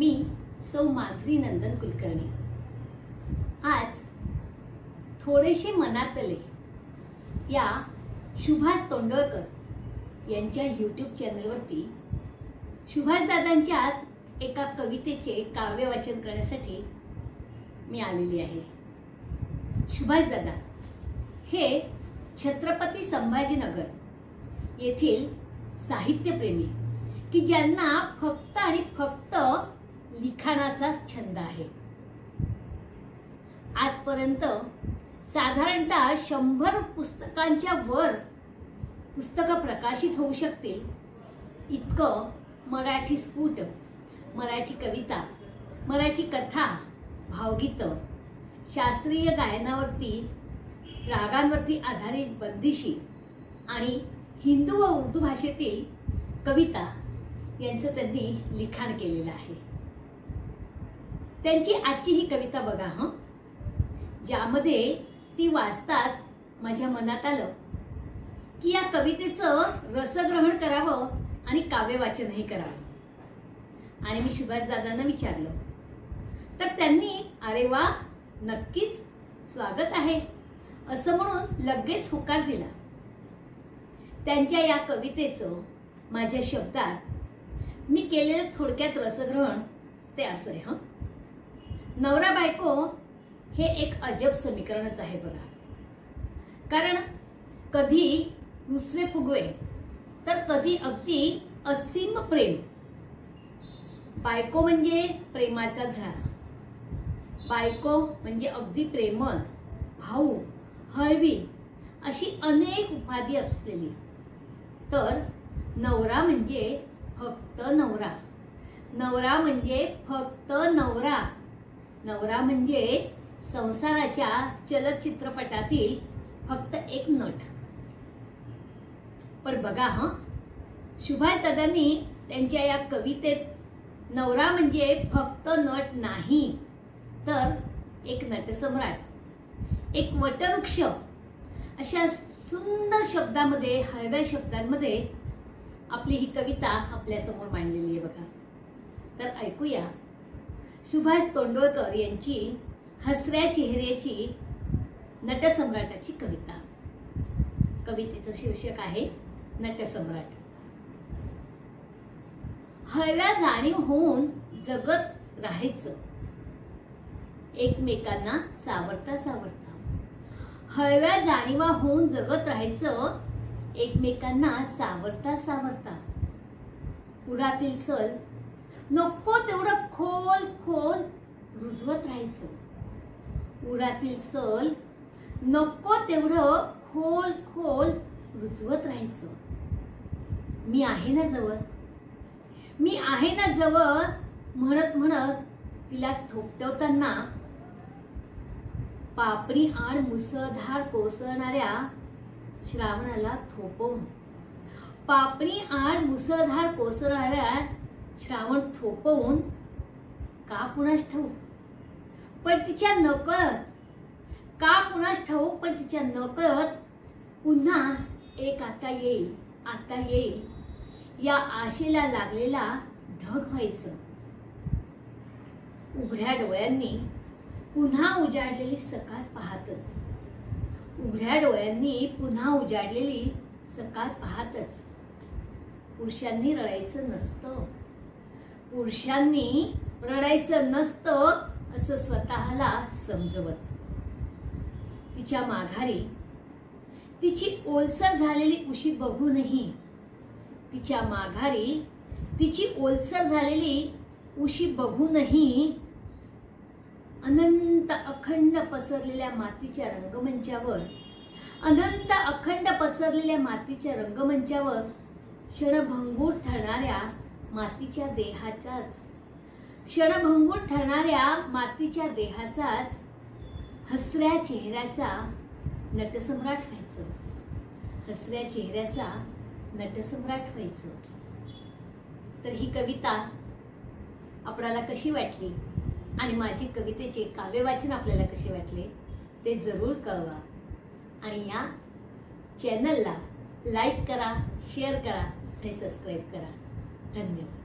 मी सौ माधुरी नंदन कुलकर्णी आज थोडेसे मनातले या सुभाष तोंडवळकर यांच्या YouTube चॅनलवरती सुभाष दादांच्याच एका कवितेचे काव्य वाचन करण्यासाठी मी आलेली आहे। सुभाष दादा हे छत्रपती संभाजीनगर येथील साहित्यप्रेमी की ज्यांना फक्त आणि फक्त लिखाणाचा छंद आहे। आजपर्यंत साधारणतः 100 पुस्तकांच्या वर पुस्तकं प्रकाशित होऊ शकतील इतकं मराठी स्फुट, मराठी कविता, मराठी कथा, भावगीत, शास्त्रीय गायनावरती रागांवरती आधारित बंदिशी आणि हिंदू व उर्दू भाषेतील कविता यांचं त्यांनी लिखाण केलेलं आहे। त्यांची आजची ही कविता बघा हं, ज्यामध्ये ती वाचताच माझ्या मनात आलं की या कवितेचं रसग्रहण करावं आणि काव्य वाचनही करावं। आणि मी सुभाष दादांना विचारलं तर त्यांनी अरे वा नक्कीच स्वागत आहे असं म्हणून लगेच होकार दिला। त्यांच्या या कवितेचं माझ्या शब्दात मी केलेलं थोडक्यात रसग्रहण ते असं आहे हं। नवरा बायको हे एक अजब समीकरणच आहे बघा, कारण कधी रुसवे फुगवे तर कधी अगदी असीम प्रेम। बायको म्हणजे प्रेमाचा झाला, बायको म्हणजे अगदी प्रेमळ, भाऊ, हळवी अशी अनेक उपाधी असलेली। तर नवरा म्हणजे फक्त नवरा, नवरा म्हणजे फक्त नवरा, नवरा म्हणजे संसाराच्या चलचित्रपटातील फक्त एक नट। पण बघा हं, सुभाष दादांनी त्यांच्या या कवितेत नवरा म्हणजे फक्त नट नाही तर एक नटसम्राट, एक वटवृक्ष अशा सुंदर शब्दामध्ये, हळव्या शब्दांमध्ये आपली ही कविता आपल्या समोर मांडलेली आहे बघा। तर ऐकूया सुभाष तोंडवळकर यांची हसऱ्या चेहऱ्याची नटसम्राटाची कविता। कवितेचं शीर्षक आहे नटसम्राट। हळव्या जाणीव होऊन जगत राहायचं एकमेकांना सावरता सावरता, हळव्या जाणीवा होऊन जगत राहायचं एकमेकांना सावरता सावरता। उरातील सल नको तेवढं खोल खोल रुजवत राहायचं, उरातील सल नको तेवढं खोल खोल रुजवत राहायचं। मी आहे ना जवळ, मी आहे ना जवळ म्हणत म्हणत तिला थोपटवताना पापणी आड मुसळधार कोसळणाऱ्या श्रावणाला थोपवून, पापणी आड मुसळधार कोसळणाऱ्या श्रावण थोपवून का कुणास ठाऊक पण तिच्या नकळत, का कुणास ठाऊक पण तिच्या नकळत पुन्हा एक आता येईल, आता येईल या आशेला लागलेला ढग व्हायचं। उघड्या डोळ्यांनी पुन्हा उजाडलेली सकाळ पाहतच, उघड्या डोळ्यांनी पुन्हा उजाडलेली सकाळ पाहतच पुरुषांनी रडायचं नसतं, पुरुषांनी रडायचं नसतं असं स्वतःला समजवत तिच्या माघारी तिची ओलसर झालेली उशी बघूनही, तिच्या माघारी तिची ओलसर झालेली उशी बघूनही अनंत अखंड पसरलेल्या मातीच्या रंगमंचावर, अनंत अखंड पसरलेल्या मातीच्या रंगमंचावर क्षणभंगूर ठरणाऱ्या मातीच्या देहाचाच, क्षणभंगूर ठरणाऱ्या मातीच्या देहाचाच हसऱ्या चेहऱ्याचा नटसम्राट व्हायचं, हसऱ्या चेहऱ्याचा नटसम्राट व्हायचं। तर ही कविता आपल्याला कशी वाटली आणि माझी कवितेचे काव्य वाचन आपल्याला कसे वाटले ते जरूर कळवा आणि या चॅनलला लाईक करा, शेअर करा आणि सबस्क्राईब करा। धन्यवाद।